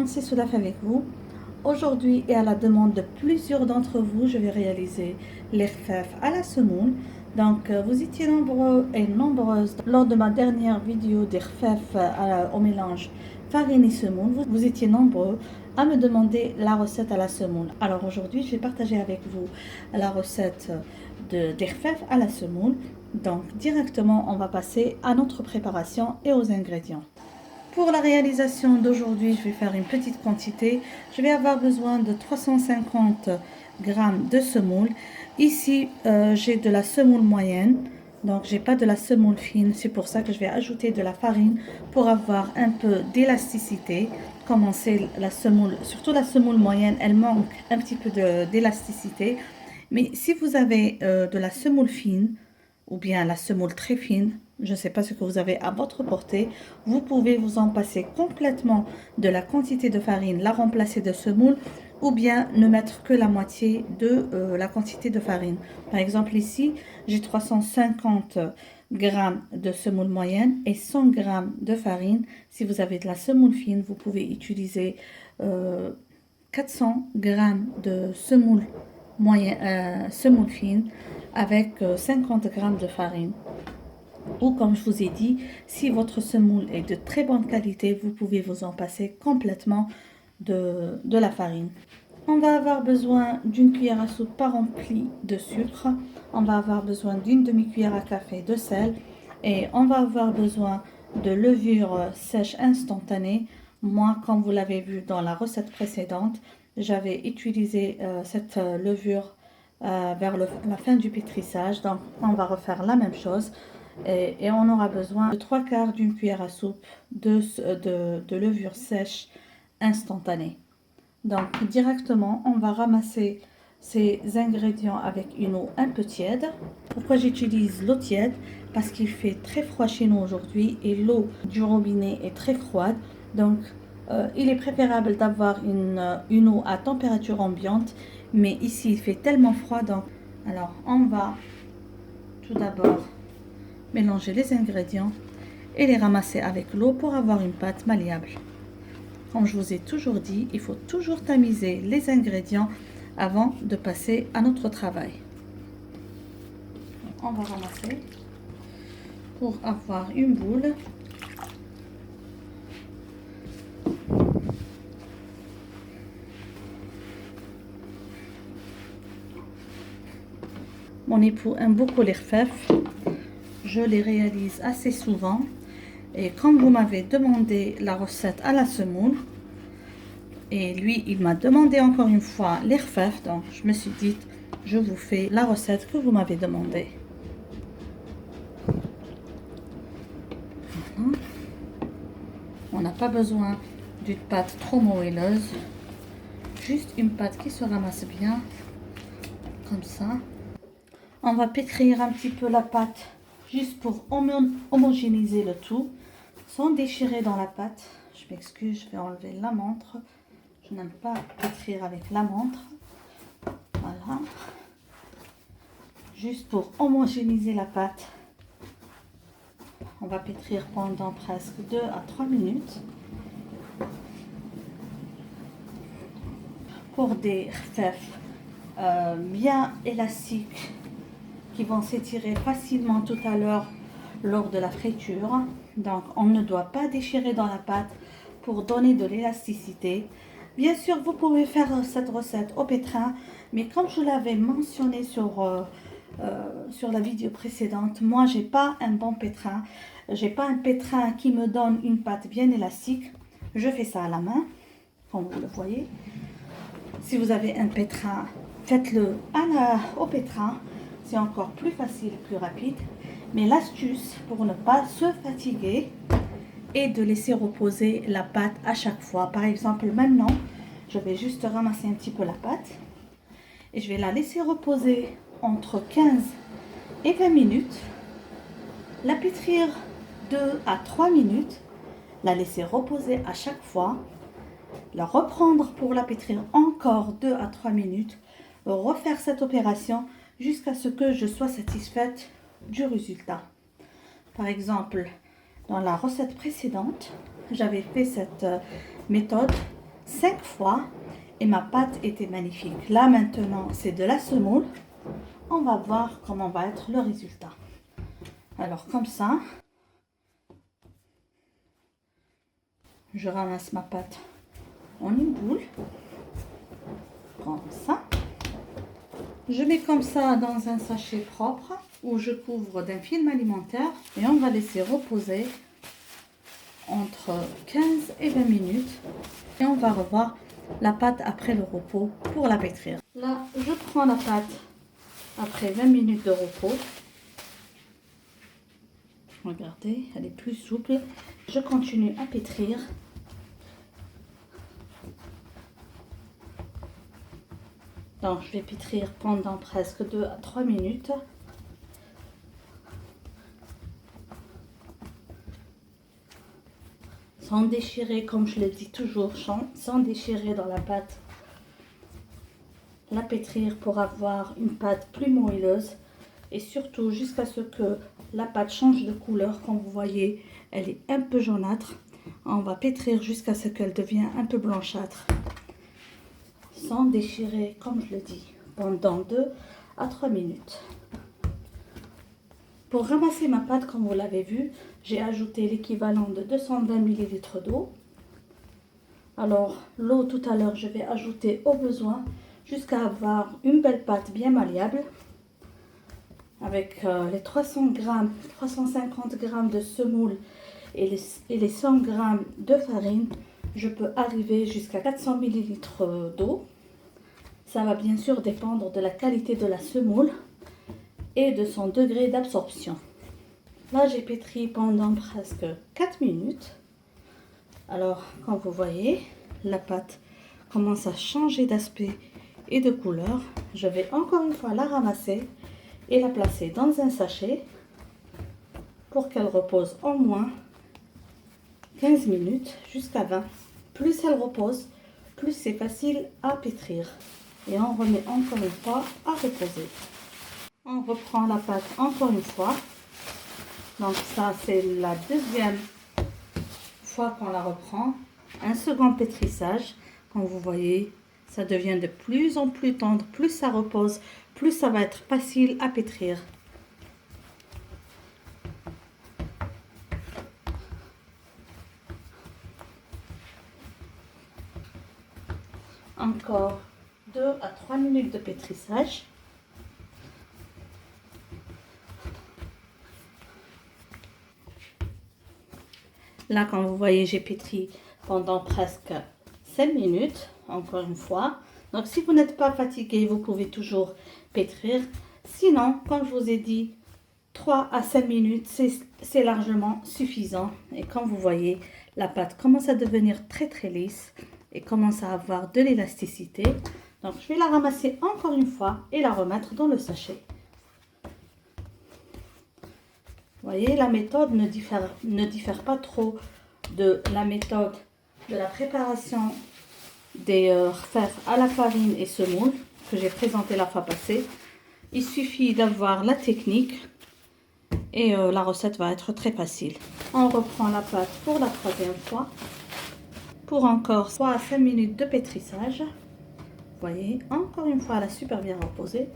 monde, c'est Soudaf avec vous. Aujourd'hui et à la demande de plusieurs d'entre vous, je vais réaliser l'irfaf à la semoule. Donc vous étiez nombreux et nombreuses lors de ma dernière vidéo d'irfaf au mélange farine et semoule. Vous étiez nombreux à me demander la recette à la semoule. Alors aujourd'hui, je vais partager avec vous la recette d'irfaf à la semoule. Donc directement, on va passer à notre préparation et aux ingrédients. Pour la réalisation d'aujourd'hui, je vais faire une petite quantité. Je vais avoir besoin de 350 g de semoule. Ici, j'ai de la semoule moyenne, donc j'ai pas de la semoule fine. C'est pour ça que je vais ajouter de la farine pour avoir un peu d'élasticité. Comme on sait, la semoule, surtout la semoule moyenne, elle manque un petit peu d'élasticité. Mais si vous avez de la semoule fine, ou bien la semoule très fine, je ne sais pas ce que vous avez à votre portée, vous pouvez vous en passer complètement de la quantité de farine, la remplacer de semoule, ou bien ne mettre que la moitié de la quantité de farine. Par exemple ici, j'ai 350 g de semoule moyenne et 100 g de farine. Si vous avez de la semoule fine, vous pouvez utiliser 400 g de semoule semoule fine avec 50 g de farine. Ou comme je vous ai dit, si votre semoule est de très bonne qualité, vous pouvez vous en passer complètement de la farine. On va avoir besoin d'une cuillère à soupe pas remplie de sucre. On va avoir besoin d'une demi-cuillère à café de sel. Et on va avoir besoin de levure sèche instantanée. Moi, comme vous l'avez vu dans la recette précédente, j'avais utilisé cette levure vers la fin du pétrissage. Donc, on va refaire la même chose. Et on aura besoin de 3/4 d'une cuillère à soupe de levure sèche instantanée. Donc directement, on va ramasser ces ingrédients avec une eau un peu tiède. Pourquoi j'utilise l'eau tiède? Parce qu'il fait très froid chez nous aujourd'hui et l'eau du robinet est très froide. Donc il est préférable d'avoir une eau à température ambiante. Mais ici, il fait tellement froid. Donc, alors, on va tout d'abord mélanger les ingrédients et les ramasser avec l'eau pour avoir une pâte malléable. Comme je vous ai toujours dit, il faut toujours tamiser les ingrédients avant de passer à notre travail. On va ramasser pour avoir une boule. Mon époux aime beaucoup l'irfaf. Je les réalise assez souvent. Et comme vous m'avez demandé la recette à la semoule, et lui, il m'a demandé encore une fois l'irfaf, donc je me suis dit, je vous fais la recette que vous m'avez demandé. Voilà. On n'a pas besoin d'une pâte trop moelleuse, juste une pâte qui se ramasse bien, comme ça. On va pétrir un petit peu la pâte, juste pour homogénéiser le tout, sans déchirer dans la pâte. Je m'excuse, je vais enlever la montre. Je n'aime pas pétrir avec la montre. Voilà. Juste pour homogénéiser la pâte. On va pétrir pendant presque 2 à 3 minutes. Pour des irfaf bien élastiques qui vont s'étirer facilement tout à l'heure lors de la friture. Donc on ne doit pas déchirer dans la pâte pour donner de l'élasticité. Bien sûr, vous pouvez faire cette recette au pétrin, mais comme je l'avais mentionné sur la vidéo précédente, moi j'ai pas un bon pétrin. J'ai pas un pétrin qui me donne une pâte bien élastique. Je fais ça à la main, comme vous le voyez. Si vous avez un pétrin, faites-le au pétrin. C'est encore plus facile, plus rapide. Mais l'astuce pour ne pas se fatiguer est de laisser reposer la pâte à chaque fois. Par exemple, maintenant, je vais juste ramasser un petit peu la pâte et je vais la laisser reposer entre 15 et 20 minutes. La pétrir 2 à 3 minutes. La laisser reposer à chaque fois. La reprendre pour la pétrir encore 2 à 3 minutes. Refaire cette opération jusqu'à ce que je sois satisfaite du résultat. Par exemple, dans la recette précédente, j'avais fait cette méthode 5 fois et ma pâte était magnifique. Là maintenant, c'est de la semoule. On va voir comment va être le résultat. Alors comme ça, je ramasse ma pâte en une boule. Comme ça. Je mets comme ça dans un sachet propre où je couvre d'un film alimentaire et on va laisser reposer entre 15 et 20 minutes et on va revoir la pâte après le repos pour la pétrir. Là, je prends la pâte après 20 minutes de repos. Regardez, elle est plus souple. Je continue à pétrir. Donc, je vais pétrir pendant presque 2 à 3 minutes. Sans déchirer, comme je le dis toujours, sans déchirer dans la pâte. La pétrir pour avoir une pâte plus moelleuse. Et surtout, jusqu'à ce que la pâte change de couleur. Comme vous voyez, elle est un peu jaunâtre. On va pétrir jusqu'à ce qu'elle devienne un peu blanchâtre. Sans déchirer, comme je le dis, pendant 2 à 3 minutes. Pour ramasser ma pâte, comme vous l'avez vu, j'ai ajouté l'équivalent de 220 ml d'eau. Alors, l'eau tout à l'heure, je vais ajouter au besoin jusqu'à avoir une belle pâte bien malléable. Avec les 300 g, 350 g de semoule et les 100 g de farine, je peux arriver jusqu'à 400 ml d'eau. Ça va bien sûr dépendre de la qualité de la semoule et de son degré d'absorption. Là, j'ai pétri pendant presque 4 minutes. Alors, comme vous voyez, la pâte commence à changer d'aspect et de couleur. Je vais encore une fois la ramasser et la placer dans un sachet pour qu'elle repose au moins 15 minutes jusqu'à 20. Plus elle repose, plus c'est facile à pétrir. Et on remet encore une fois à reposer. On reprend la pâte encore une fois. Donc ça, c'est la deuxième fois qu'on la reprend. Un second pétrissage. Comme vous voyez, ça devient de plus en plus tendre. Plus ça repose, plus ça va être facile à pétrir. Encore 2 à 3 minutes de pétrissage. Là, comme vous voyez, j'ai pétri pendant presque 5 minutes, encore une fois. Donc, si vous n'êtes pas fatigué, vous pouvez toujours pétrir. Sinon, comme je vous ai dit, 3 à 5 minutes, c'est largement suffisant. Et comme vous voyez, la pâte commence à devenir très très lisse et commence à avoir de l'élasticité. Donc, je vais la ramasser encore une fois et la remettre dans le sachet. Vous voyez, la méthode ne diffère pas trop de la méthode de la préparation des fèves à la farine et semoule que j'ai présenté la fois passée. Il suffit d'avoir la technique et la recette va être très facile. On reprend la pâte pour la troisième fois pour encore 3 à 5 minutes de pétrissage. Vous voyez, encore une fois, elle a super bien reposé.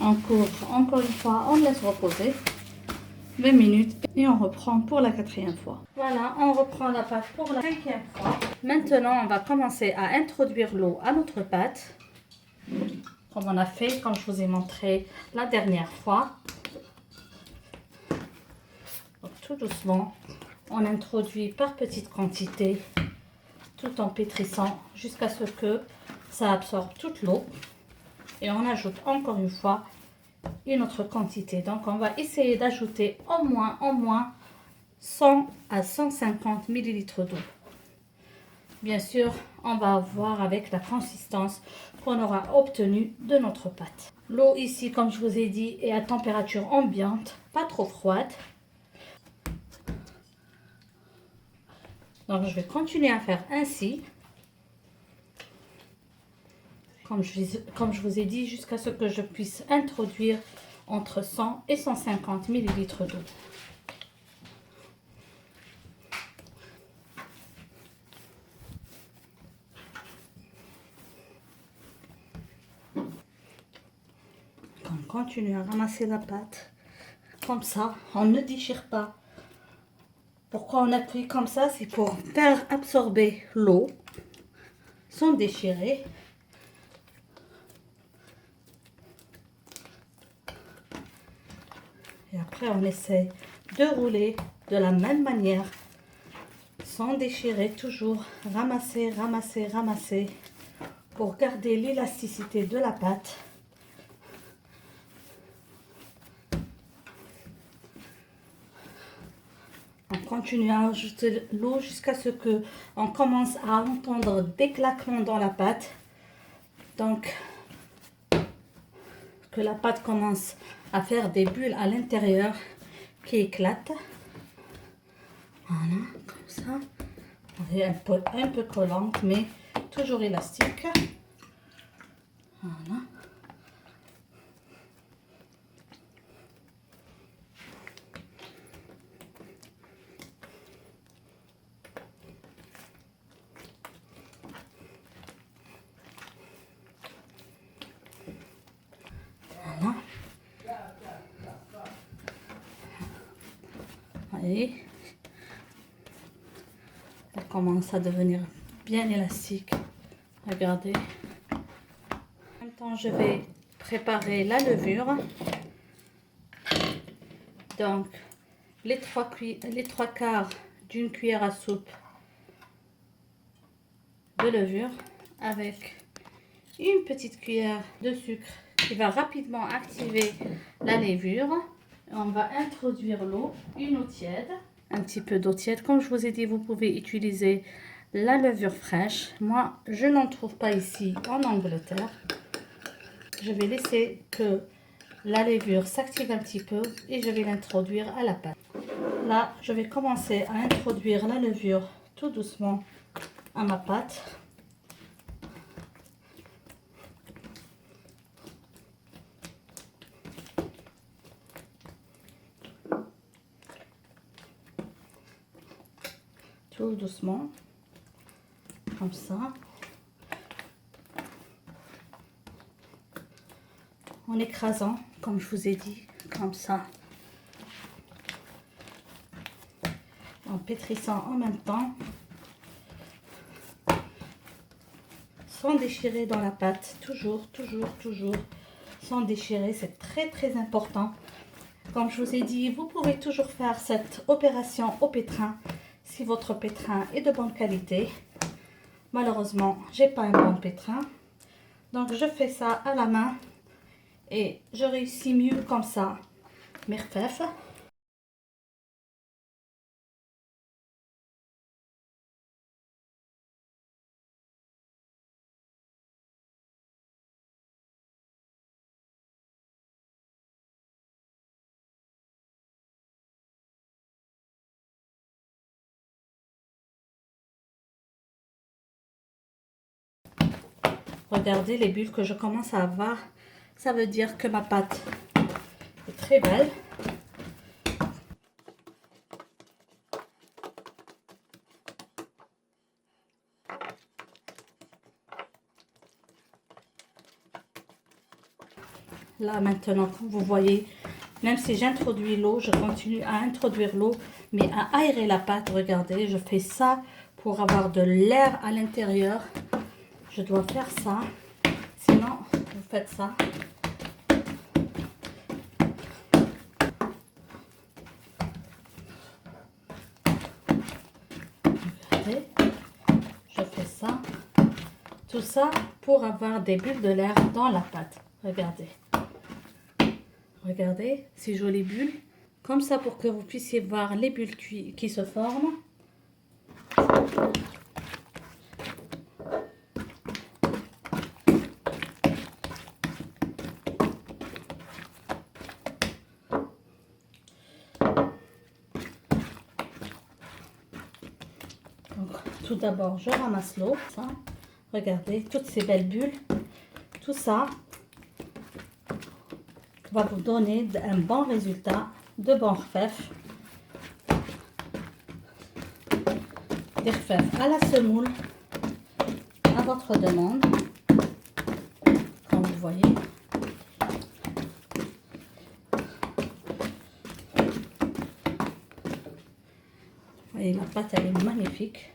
On couvre encore une fois, on laisse reposer 20 minutes et on reprend pour la quatrième fois. Voilà, on reprend la pâte pour la cinquième fois. Maintenant, on va commencer à introduire l'eau à notre pâte. Comme on a fait, comme je vous ai montré la dernière fois. Donc, tout doucement, on introduit par petites quantités tout en pétrissant jusqu'à ce que ça absorbe toute l'eau. Et on ajoute encore une fois une autre quantité. Donc, on va essayer d'ajouter au moins 100 à 150 ml d'eau. Bien sûr, on va voir avec la consistance qu'on aura obtenue de notre pâte. L'eau ici, comme je vous ai dit, est à température ambiante, pas trop froide. Donc, je vais continuer à faire ainsi. comme je vous ai dit, jusqu'à ce que je puisse introduire entre 100 et 150 millilitres d'eau. On continue à ramasser la pâte comme ça, on ne déchire pas. Pourquoi on appuie comme ça? C'est pour faire absorber l'eau sans déchirer. Et après on essaie de rouler de la même manière sans déchirer, toujours ramasser, ramasser, ramasser pour garder l'élasticité de la pâte. On continue à ajouter l'eau jusqu'à ce que on commence à entendre des claquements dans la pâte. Donc, que la pâte commence à faire des bulles à l'intérieur qui éclatent. Voilà, comme ça. Elle est un peu collante, mais toujours élastique. Voilà. Voilà. Voyez, elle commence à devenir bien élastique. Regardez. En même temps, je vais préparer la levure. Donc, les trois quarts d'une cuillère à soupe de levure avec une petite cuillère de sucre qui va rapidement activer la levure. On va introduire l'eau, une eau tiède, un petit peu d'eau tiède. Comme je vous ai dit, vous pouvez utiliser la levure fraîche. Moi, je n'en trouve pas ici en Angleterre. Je vais laisser que la levure s'active un petit peu et je vais l'introduire à la pâte. Là, je vais commencer à introduire la levure tout doucement à ma pâte. Tout doucement, comme ça. En écrasant, comme je vous ai dit, comme ça. En pétrissant en même temps. Sans déchirer dans la pâte. Toujours, toujours, toujours. Sans déchirer, c'est très, très important. Comme je vous ai dit, vous pouvez toujours faire cette opération au pétrin si votre pétrin est de bonne qualité. Malheureusement, j'ai pas un bon pétrin. Donc, je fais ça à la main et je réussis mieux comme ça. Mirfef. Regardez les bulles que je commence à avoir. Ça veut dire que ma pâte est très belle. Là maintenant, comme vous voyez, même si j'introduis l'eau, je continue à introduire l'eau, mais à aérer la pâte. Regardez, je fais ça pour avoir de l'air à l'intérieur. Je dois faire ça, sinon vous faites ça. Regardez, je fais ça. Tout ça pour avoir des bulles de l'air dans la pâte. Regardez. Regardez ces jolies bulles. Comme ça pour que vous puissiez voir les bulles qui se forment. Donc, tout d'abord, je ramasse l'eau. Regardez toutes ces belles bulles. tout ça va vous donner un bon résultat, de bons rfef. Des rfef à la semoule, à votre demande, comme vous voyez. Et la pâte, elle est magnifique.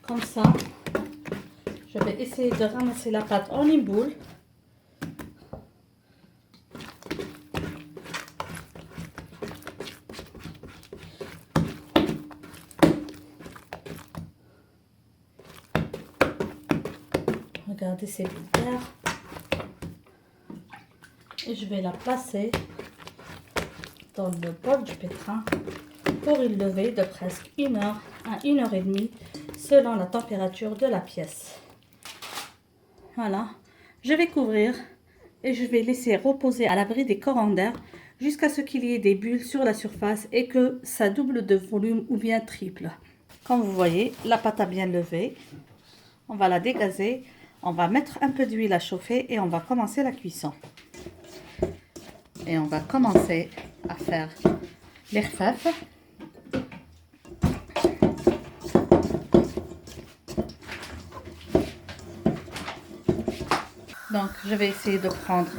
Comme ça, je vais essayer de ramasser la pâte en une boule. Regardez, c'est bien. Et je vais la placer dans le bol du pétrin pour y lever de presque 1 heure à 1 heure et demie selon la température de la pièce. Voilà, je vais couvrir et je vais laisser reposer à l'abri des courants d'air jusqu'à ce qu'il y ait des bulles sur la surface et que ça double de volume ou bien triple. Comme vous voyez, la pâte a bien levé. On va la dégazer, on va mettre un peu d'huile à chauffer et on va commencer la cuisson. Et on va commencer à faire les rfef. Donc, je vais essayer de prendre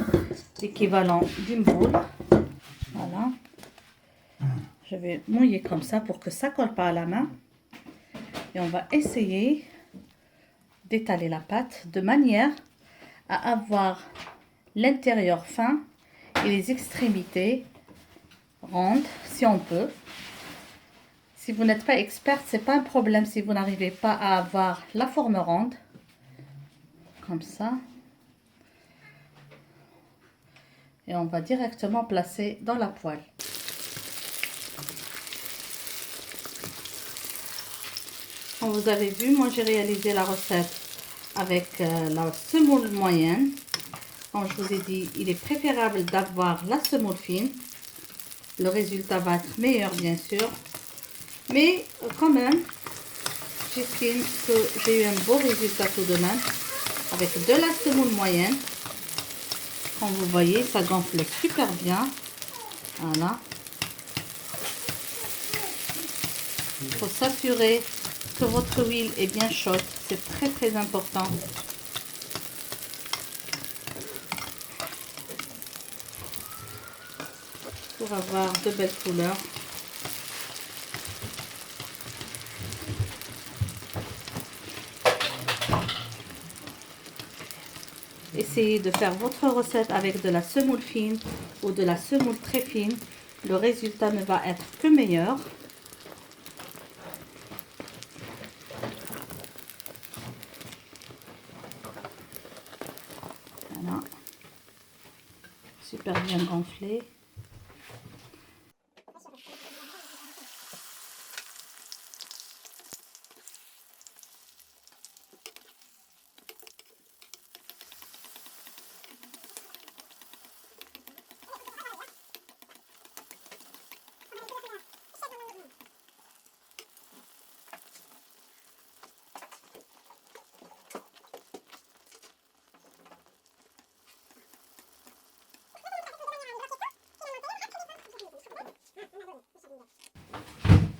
l'équivalent d'une boule. Voilà. Je vais mouiller comme ça pour que ça ne colle pas à la main. Et on va essayer d'étaler la pâte de manière à avoir l'intérieur fin et les extrémités rondes, si on peut. Si vous n'êtes pas experte, c'est pas un problème si vous n'arrivez pas à avoir la forme ronde. Comme ça. Et on va directement placer dans la poêle. Comme vous avez vu, moi j'ai réalisé la recette avec la semoule moyenne. Comme je vous ai dit, il est préférable d'avoir la semoule fine. Le résultat va être meilleur bien sûr. Mais quand même, j'estime que j'ai eu un beau résultat tout de même. Avec de la semoule moyenne. Comme vous voyez, ça gonfle super bien. Voilà. Il faut s'assurer que votre huile est bien chaude. C'est très très important. Pour avoir de belles couleurs. Essayez de faire votre recette avec de la semoule fine ou de la semoule très fine. Le résultat ne va être que meilleur. Voilà. Super bien gonflé.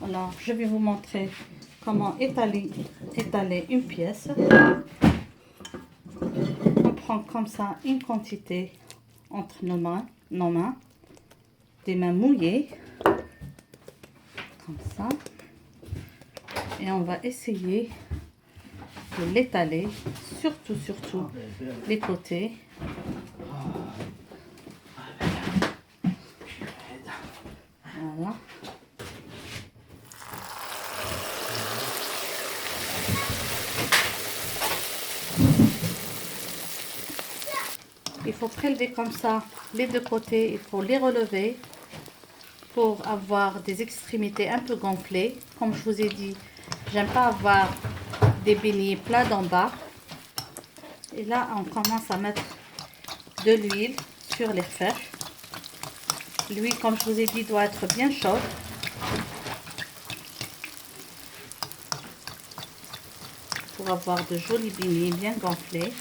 Alors, je vais vous montrer comment étaler une pièce. On prend comme ça une quantité entre nos mains, des mains mouillées, comme ça. Et on va essayer de l'étaler, surtout les côtés. Voilà. Il faut prélever comme ça les deux côtés, il faut les relever pour avoir des extrémités un peu gonflées. Comme je vous ai dit, j'aime pas avoir des beignets plats d'en bas. Et là, on commence à mettre de l'huile sur les rfef. L'huile, comme je vous ai dit, doit être bien chaude. Pour avoir de jolis beignets bien gonflés.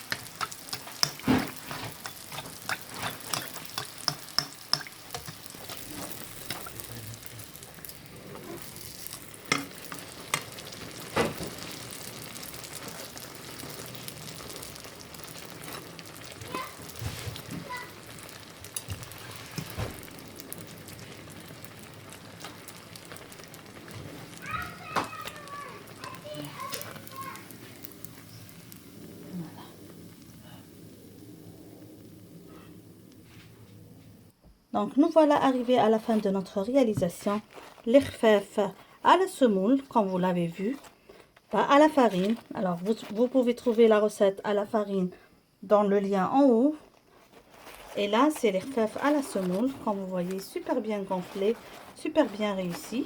Donc, nous voilà arrivés à la fin de notre réalisation. Les khfef à la semoule, comme vous l'avez vu, pas à la farine. Alors, vous pouvez trouver la recette à la farine dans le lien en haut. Et là, c'est les khfef à la semoule, comme vous voyez, super bien gonflé, super bien réussi.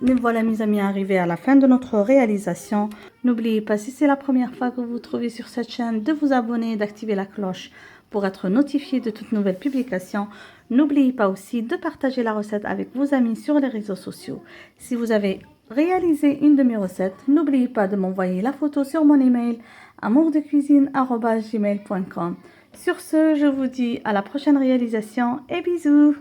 Nous voilà, mes amis, arrivés à la fin de notre réalisation. N'oubliez pas, si c'est la première fois que vous vous trouvez sur cette chaîne, de vous abonner et d'activer la cloche pour être notifié de toutes nouvelles publications. N'oubliez pas aussi de partager la recette avec vos amis sur les réseaux sociaux. Si vous avez réalisé une de mes recettes, n'oubliez pas de m'envoyer la photo sur mon email amourdecuisine@gmail.com. Sur ce, je vous dis à la prochaine réalisation et bisous!